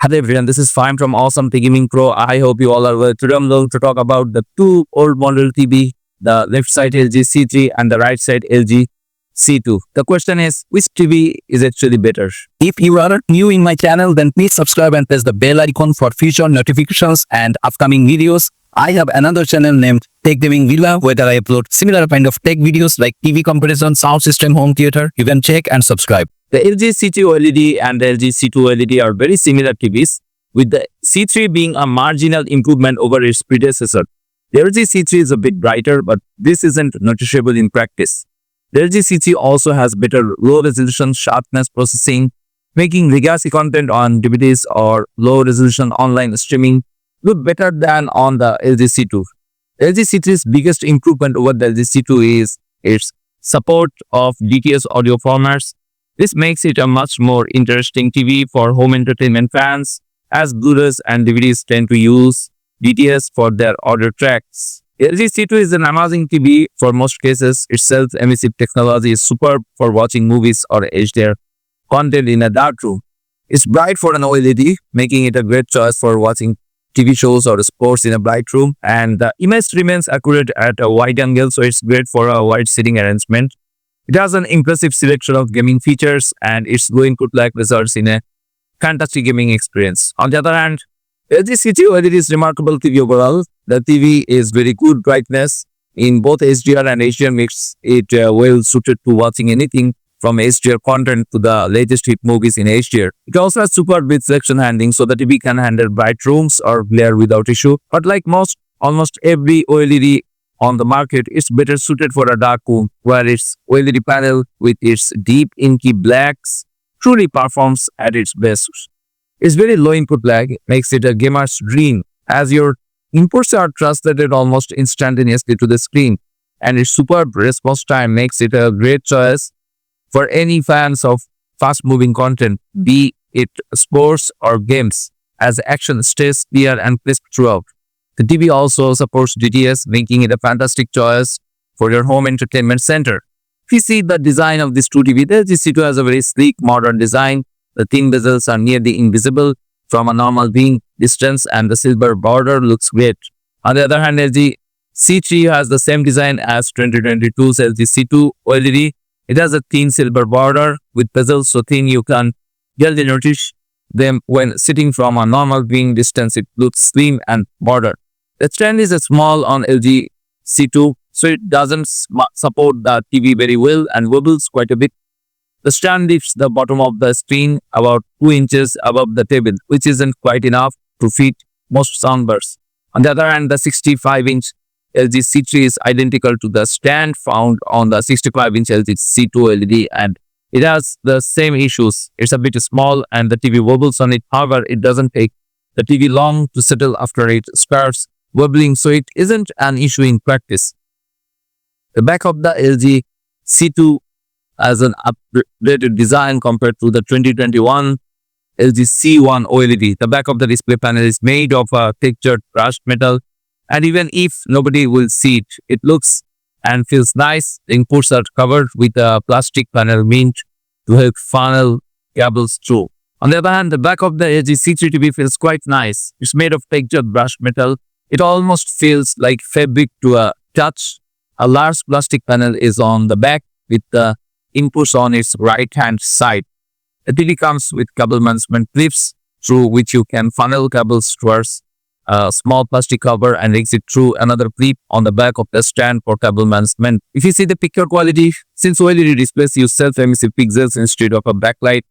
Hello everyone, this is Fine from Awesome Tech Gaming Pro. I hope you all are well. Today I'm going to talk about the two old model TV, the left side LG C3 and the right side LG C2. The question is, which TV is actually better? If you are new in my channel, then please subscribe and press the bell icon for future notifications and upcoming videos. I have another channel named Tech Gaming Villa where I upload similar kind of tech videos like TV comparison, sound system, home theater. You can check and subscribe. The LG C2 OLED and the LG C2 OLED are very similar TVs, with the C3 being a marginal improvement over its predecessor. The LG C3 is a bit brighter, but this isn't noticeable in practice. The LG C3 also has better low-resolution sharpness processing, making legacy content on DVDs or low-resolution online streaming look better than on the LG C2. The LG C3's biggest improvement over the LG C2 is its support of DTS audio formats. This makes it a much more interesting TV for home entertainment fans, as Blu-rays and DVDs tend to use DTS for their audio tracks. LG C2 is an amazing TV for most cases. Its self-emissive technology is superb for watching movies or HDR content in a dark room. It's bright for an OLED, making it a great choice for watching TV shows or sports in a bright room. And the image remains accurate at a wide angle, so it's great for a wide sitting arrangement. It has an impressive selection of gaming features and its low input lag results in a fantastic gaming experience. On the other hand, LG C2 OLED is remarkable TV overall. The TV is very good brightness in both HDR and HDR, makes it well suited to watching anything from HDR content to the latest hit movies in HDR. It also has super bit selection handling, so the TV can handle bright rooms or glare without issue. But like almost every OLED on the market, it's better suited for a dark room where its OLED panel with its deep inky blacks truly performs at its best. Its very low input lag makes it a gamer's dream, as your inputs are translated almost instantaneously to the screen, and its superb response time makes it a great choice for any fans of fast-moving content, be it sports or games, as action stays clear and crisp throughout. The TV also supports DTS, making it a fantastic choice for your home entertainment center. If you see the design of this 2TV, the LG C2 has a very sleek, modern design. The thin bezels are nearly invisible from a normal viewing distance, and the silver border looks great. On the other hand, LG C3 has the same design as 2022's LG C2 OLED. It has a thin silver border with bezels so thin you can barely notice them when sitting from a normal viewing distance. It looks slim and bordered. The stand is small on LG C2, so it doesn't support the TV very well and wobbles quite a bit. The stand lifts the bottom of the screen about 2 inches above the table, which isn't quite enough to fit most soundbars. On the other hand, the 65-inch LG C3 is identical to the stand found on the 65-inch LG C2 OLED, and it has the same issues. It's a bit small and the TV wobbles on it. However, it doesn't take the TV long to settle after it starts wobbling, so it isn't an issue in practice. The back of the LG C2 has an upgraded design compared to the 2021 LG C1 OLED. The back of the display panel is made of a textured brushed metal, and even if nobody will see it, it looks and feels nice. The inputs are covered with a plastic panel meant to help funnel cables through. On the other hand, the back of the LG C3 TV feels quite nice. It's made of textured brushed metal. It almost feels like fabric to a touch. A large plastic panel is on the back with the inputs on its right-hand side. The TV comes with cable management clips through which you can funnel cables towards a small plastic cover and exit through another clip on the back of the stand for cable management. If you see the picture quality, since OLED displays use self-emissive pixels instead of a backlight,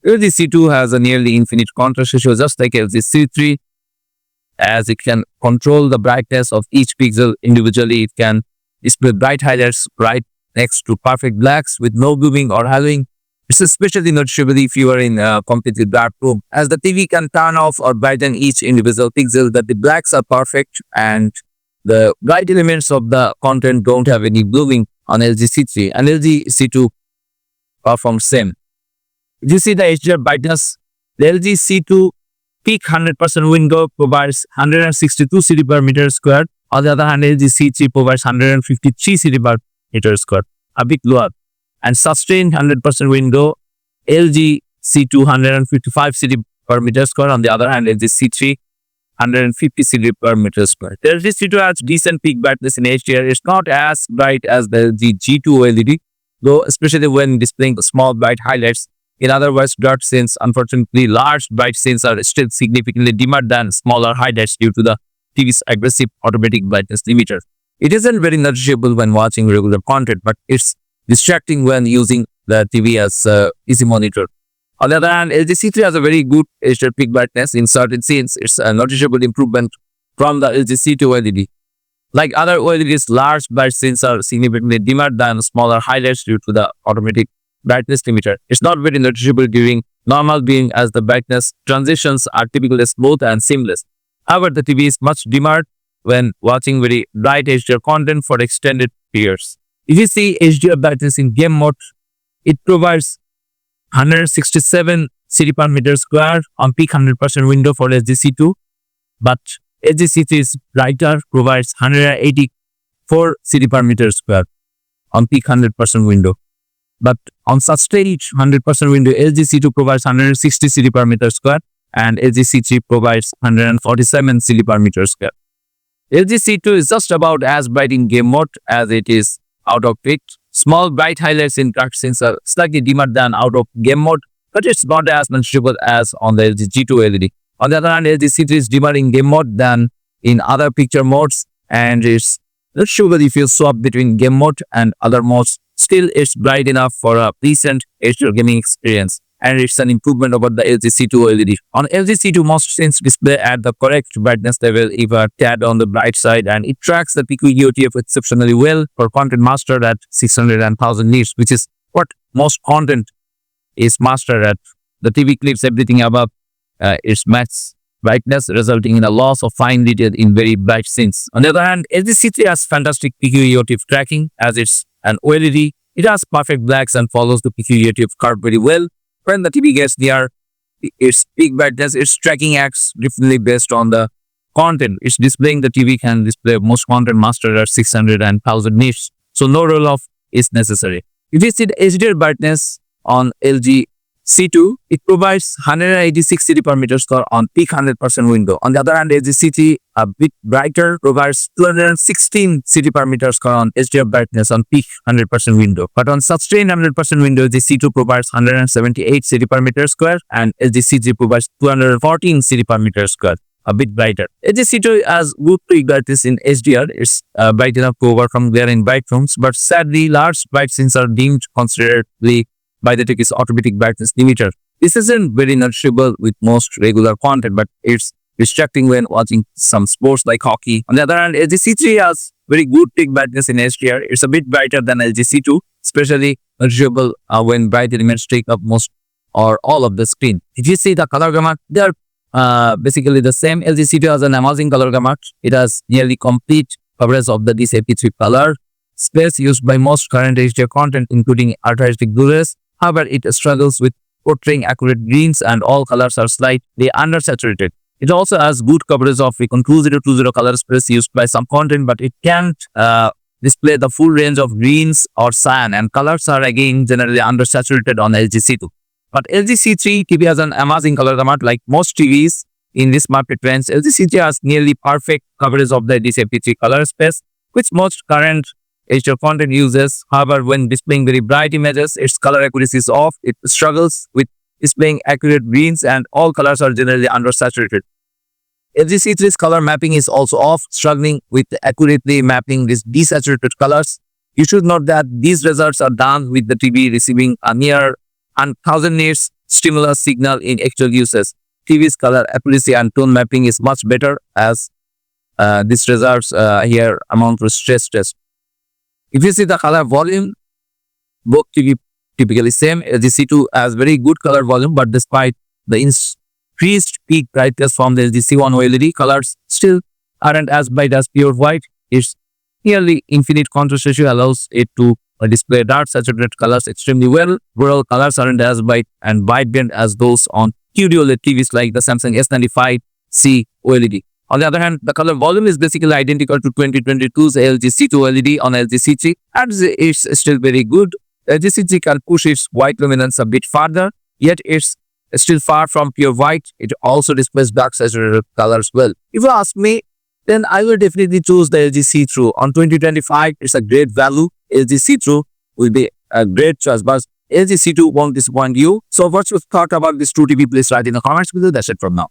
LG C2 has a nearly infinite contrast ratio just like LG C3, as it can control the brightness of each pixel individually. It can display bright highlights right next to perfect blacks with no blooming or haloing. It's especially noticeable if you are in a completely dark room, as the TV can turn off or brighten each individual pixel, that the blacks are perfect and the bright elements of the content don't have any blooming on LG C3, and LG C2 performs same. If you see the HDR brightness, the LG C2 peak 100% window provides 162 CD per meter squared. On the other hand, LG C3 provides 153 CD per meter squared, a bit lower. And sustained 100% window, LG C2 155 CD per meter square. On the other hand, LG C3 150 cd per meter square. The LG C2 has decent peak brightness in HDR. It's not as bright as the LG G2 OLED, though especially when displaying small bright highlights. In other words, dark scenes, unfortunately, large bright scenes are still significantly dimmer than smaller highlights due to the TV's aggressive automatic brightness limiter. It isn't very noticeable when watching regular content, but it's distracting when using the TV as a easy monitor. On the other hand, LG C3 has a very good HDR peak brightness in certain scenes. It's a noticeable improvement from the LG C2 OLED. Like other OLEDs, large bright scenes are significantly dimmer than smaller highlights due to the automatic brightness limiter. It's not very noticeable during normal viewing as the brightness transitions are typically smooth and seamless. However, the TV is much dimmer when watching very bright HDR content for extended periods. If you see HDR brightness in game mode, it provides 167 cd per meter square on peak 100% window for LG C2, but LG C3's brighter provides 184 cd per meter square on peak 100% window. But on sustained 100% window, LG C2 provides 160 cd per meter square and LG C3 provides 147 cd per meter square. LG C2 is just about as bright in game mode as it is out of peak. Small bright highlights in dark scenes are slightly dimmer than out of game mode, but it's not as noticeable as on the LG G2 OLED. On the other hand, LG C3 is dimmer in game mode than in other picture modes, and it's noticeable if you swap between game mode and other modes. Still, it's bright enough for a decent HDR gaming experience, and it's an improvement over the LG C2 OLED. On LG C2, most scenes display at the correct brightness level, if a tad on the bright side, and it tracks the PQEOTF exceptionally well for content mastered at 600 and 1000 nits, which is what most content is mastered at. The TV clips everything above its max brightness, resulting in a loss of fine detail in very bright scenes. On the other hand, LG C3 has fantastic PQEOTF tracking as it's an OLED. It has perfect blacks and follows the PQEOTF curve very well. When the TV gets near its peak brightness, its tracking acts differently based on the content. It's displaying the TV can display most content mastered at 600 and 1000 nits. So no roll-off is necessary. If you see the HDR brightness on LG C2, it provides 186 cd per meter square on peak 100% window. On the other hand, LG C3, a bit brighter, provides 216 cd per meter square on HDR brightness on peak 100% window. But on sustained 100% window, LG C2 provides 178 cd per meter square and LG C3 provides 214 cd per meter square, a bit brighter. LG C2 has good peak brightness in HDR. It's bright enough to overcome glare in bright rooms, but sadly, large bright scenes are dimmed considerably by the TV's automatic brightness limiter. This isn't very noticeable with most regular content, but it's distracting when watching some sports like hockey. On the other hand, LG C3 has very good peak brightness in HDR. It's a bit brighter than LG C2, especially noticeable when bright elements take up most or all of the screen. If you see the color gamut, they are basically the same. LG C2 has an amazing color gamut. It has nearly complete coverage of the DCI-P3 color space used by most current HDR content, including Ultra HD Blu-rays. However, it struggles with portraying accurate greens and all colors are slightly undersaturated. It also has good coverage of Recon 2020 color space used by some content, but it can't display the full range of greens or cyan, and colors are again generally undersaturated on LG C2. But LG C3 TV has an amazing color gamut. Like most TVs in this market range, LG C3 has nearly perfect coverage of the DCI-P3 color space, which most current HDR content uses. However, when displaying very bright images, its color accuracy is off. It struggles with displaying accurate greens and all colors are generally undersaturated. LG C3's color mapping is also off, struggling with accurately mapping these desaturated colors. You should note that these results are done with the TV receiving a near 1000 nits stimulus signal in actual uses. TV's color accuracy and tone mapping is much better, as these results here amount to stress test. If you see the color volume, both TV typically same. LG C2 has very good color volume, but despite the increased peak brightness from the LG C1 OLED, colors still aren't as bright as pure white. Its nearly infinite contrast ratio allows it to display dark saturated colors extremely well. Overall, colors aren't as bright and vibrant as those on QD-OLED TVs like the Samsung S95C OLED. On the other hand, the color volume is basically identical to 2022's LG C2 OLED on LG C3, and it's still very good. LG C3 can push its white luminance a bit further, yet it's still far from pure white. It also displays dark saturated colors well. If you ask me, then I will definitely choose the LG see-through. On 2025, it's a great value. LG see-through will be a great choice, but LG C2 won't disappoint you. So what's your thought about this 2 TV? Please write in the comments below. That's it from now.